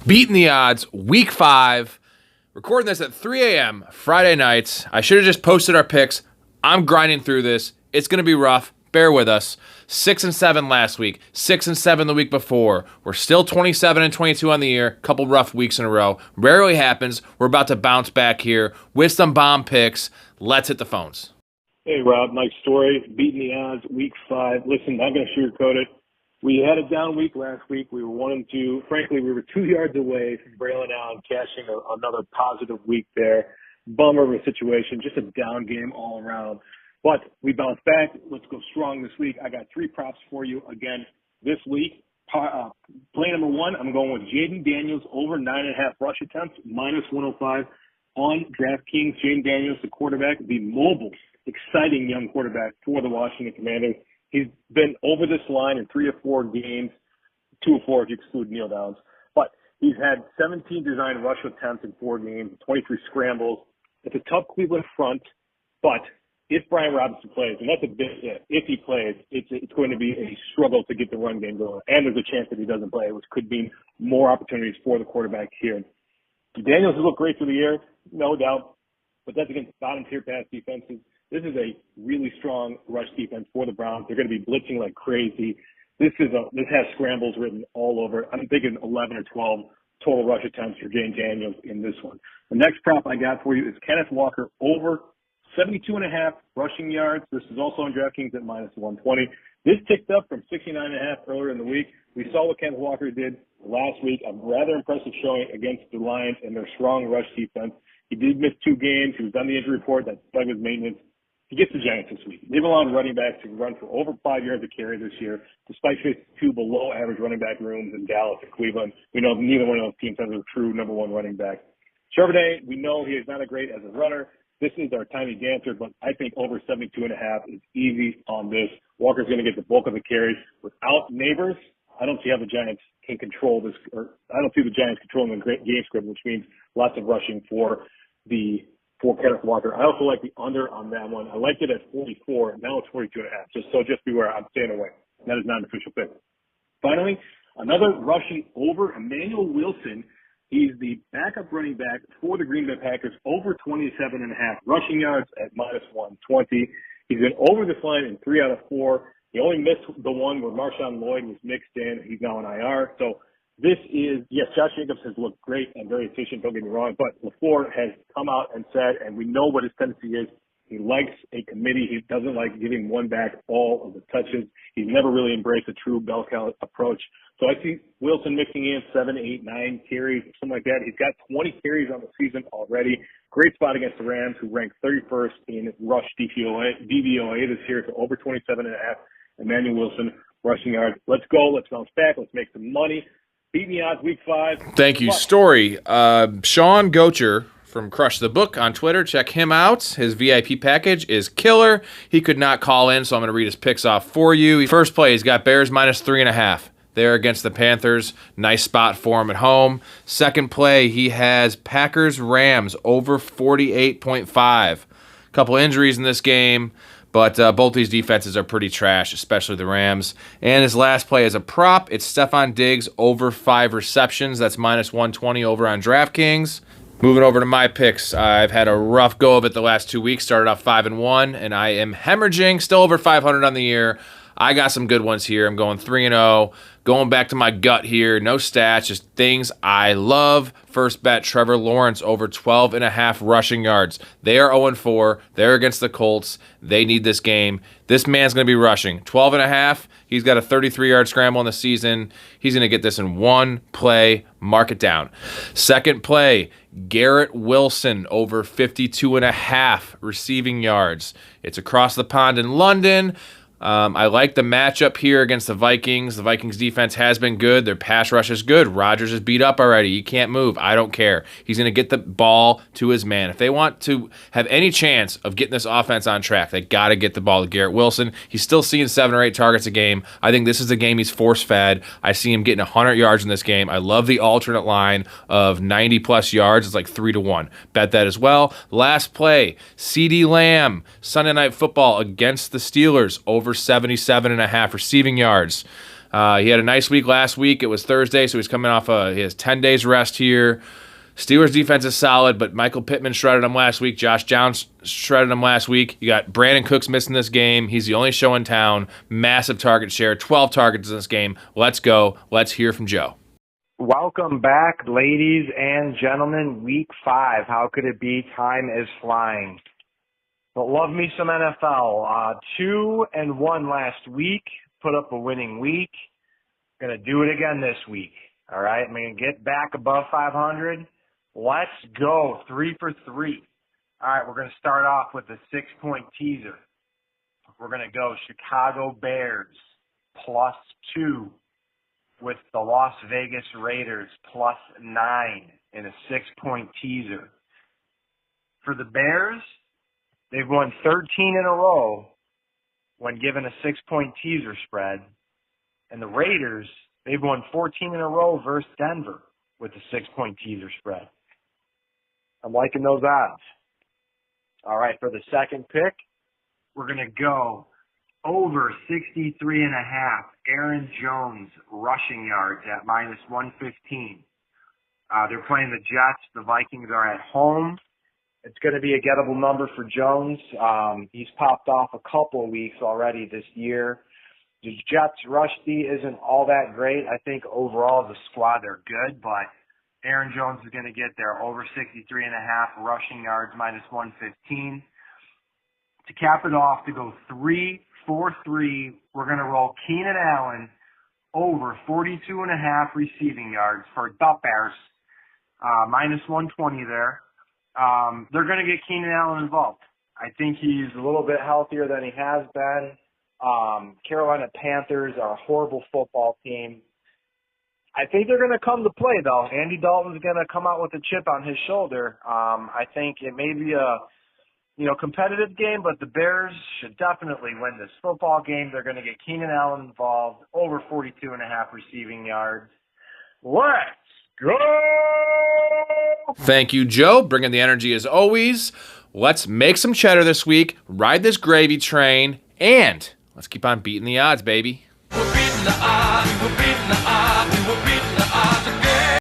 Beating the odds, week 5. Recording this at 3 a.m. Friday nights. I should have just posted our picks. I'm grinding through this. It's going to be rough. Bear with us. 6-7 last week. 6-7 the week before. We're still 27-22 on the year. Couple rough weeks in a row. Rarely happens. We're about to bounce back here with some bomb picks. Let's hit the phones. Hey, Rob. Nice story. Beating the odds, week 5. Listen, I'm going to sugarcoat it. We had a down week last week. We were 1-2. Frankly, we were 2 yards away from bailing out and cashing another positive week there. Bummer of a situation, just a down game all around. But we bounced back. Let's go strong this week. I got 3 props for you again this week. Play number 1, I'm going with Jaden Daniels over 9.5 rush attempts, -105 on DraftKings. Jaden Daniels, the quarterback, the mobile, exciting young quarterback for the Washington Commanders. He's been over this line in 3 or 4 games, 2 or 4 if you exclude kneel downs. But he's had 17 designed rush attempts in 4 games, 23 scrambles. It's a tough Cleveland front, but if Brian Robinson plays, and that's a big if he plays, it's going to be a struggle to get the run game going. And there's a chance that he doesn't play, which could mean more opportunities for the quarterback here. Daniels has looked great through the year, no doubt, but that's against bottom-tier pass defenses. This is a really strong rush defense for the Browns. They're going to be blitzing like crazy. This has scrambles written all over. I'm thinking 11 or 12 total rush attempts for Jaden Daniels in this one. The next prop I got for you is Kenneth Walker over 72.5 rushing yards. This is also on DraftKings at -120. This ticked up from 69.5 earlier in the week. We saw what Kenneth Walker did last week. A rather impressive showing against the Lions and their strong rush defense. He did miss 2 games. He was on the injury report. That's part of his maintenance. He gets the Giants this week. They've allowed running backs to run for over 5 yards a carry this year, despite facing 2 below-average running back rooms in Dallas and Cleveland. We know neither one of those teams has a true number 1 running back. Charbonnet, we know he is not a great as a runner. This is our tiny dancer, but I think over 72.5 is easy on this. Walker's going to get the bulk of the carries. Without Neighbors, I don't see how the Giants can control this, or I don't see the Giants controlling the game script, which means lots of rushing for Kenneth Walker. I also like the under on that one. I liked it at 44. Now it's 42.5. Just beware. I'm staying away. That is not an official pick. Finally, another rushing over, Emmanuel Wilson. He's the backup running back for the Green Bay Packers, over 27.5 rushing yards at -120. He's been over this line in 3 out of 4. He only missed the one where Marshawn Lloyd was mixed in. He's now on IR. So this is, yes, Josh Jacobs has looked great and very efficient, don't get me wrong, but LaFleur has come out and said, and we know what his tendency is, he likes a committee. He doesn't like giving one back all of the touches. He's never really embraced a true bell cow approach. So I see Wilson mixing in 7, 8, 9 carries, something like that. He's got 20 carries on the season already. Great spot against the Rams, who ranked 31st in rush DVOA this year, so over 27.5. Emmanuel Wilson, rushing yards. Let's go. Let's bounce back. Let's make some money. Beat me odds week 5. Thank you. Story. Sean Gocher from Crush the Book on Twitter. Check him out. His VIP package is killer. He could not call in, so I'm going to read his picks off for you. First play, he's got Bears -3.5. There against the Panthers. Nice spot for him at home. Second play, he has Packers-Rams over 48.5. Couple injuries in this game, but both these defenses are pretty trash, especially the Rams. And his last play is a prop. It's Stephon Diggs over 5 receptions. That's -120 over on DraftKings. Moving over to my picks, I've had a rough go of it the last 2 weeks. Started off 5-1, and I am hemorrhaging, still over 500 on the year. I got some good ones here. I'm going 3-0. Going back to my gut here. No stats, just things I love. First bet, Trevor Lawrence over 12.5 rushing yards. They are 0-4. They're against the Colts. They need this game. This man's going to be rushing. 12.5. He's got a 33-yard scramble in the season. He's going to get this in one play. Mark it down. Second play, Garrett Wilson over 52.5 receiving yards. It's across the pond in London. I like the matchup here against the Vikings. The Vikings defense has been good. Their pass rush is good. Rodgers is beat up already. He can't move. I don't care. He's going to get the ball to his man. If they want to have any chance of getting this offense on track, they got to get the ball to Garrett Wilson. He's still seeing 7 or 8 targets a game. I think this is the game he's force-fed. I see him getting 100 yards in this game. I love the alternate line of 90-plus yards. It's like 3-1. Bet that as well. Last play, CeeDee Lamb, Sunday Night Football against the Steelers, over 77.5 receiving yards. He had a nice week last week. It was Thursday, so he's coming off he has 10 days rest here. Steelers defense is solid, but Michael Pittman shredded him last week. Josh Downs shredded him last week. You got Brandon Cooks missing this game. He's the only show in town. Massive target share, 12 targets in this game. Let's go. Let's hear from Joe. Welcome back, ladies and gentlemen. Week 5. How could it be? Time is flying. But love me some NFL. 2-1 last week. Put up a winning week. Going to do it again this week. All right? I'm going to get back above 500. Let's go. 3 for 3. All right, we're going to start off with a 6-point teaser. We're going to go Chicago Bears +2 with the Las Vegas Raiders +9 in a 6-point teaser. For the Bears, they've won 13 in a row when given a 6-point teaser spread. And the Raiders, they've won 14 in a row versus Denver with a 6-point teaser spread. I'm liking those odds. All right, for the second pick, we're going to go over 63.5 Aaron Jones rushing yards at -115. They're playing the Jets. The Vikings are at home. It's going to be a gettable number for Jones. He's popped off a couple of weeks already this year. The Jets' rush D isn't all that great. I think overall the squad, they're good, but Aaron Jones is going to get there over 63.5 rushing yards -115. To cap it off, to go 3-4-3, we're going to roll Keenan Allen over 42.5 receiving yards for the Bears, -120 there. They're going to get Keenan Allen involved. I think he's a little bit healthier than he has been. Carolina Panthers are a horrible football team. I think they're going to come to play, though. Andy Dalton's going to come out with a chip on his shoulder. I think it may be a competitive game, but the Bears should definitely win this football game. They're going to get Keenan Allen involved, over 42.5 receiving yards. Let's go! Thank you, Joe. Bringing the energy as always. Let's make some cheddar this week, ride this gravy train, and let's keep on beating the odds, baby. We're beating the odds. We're beating the odds.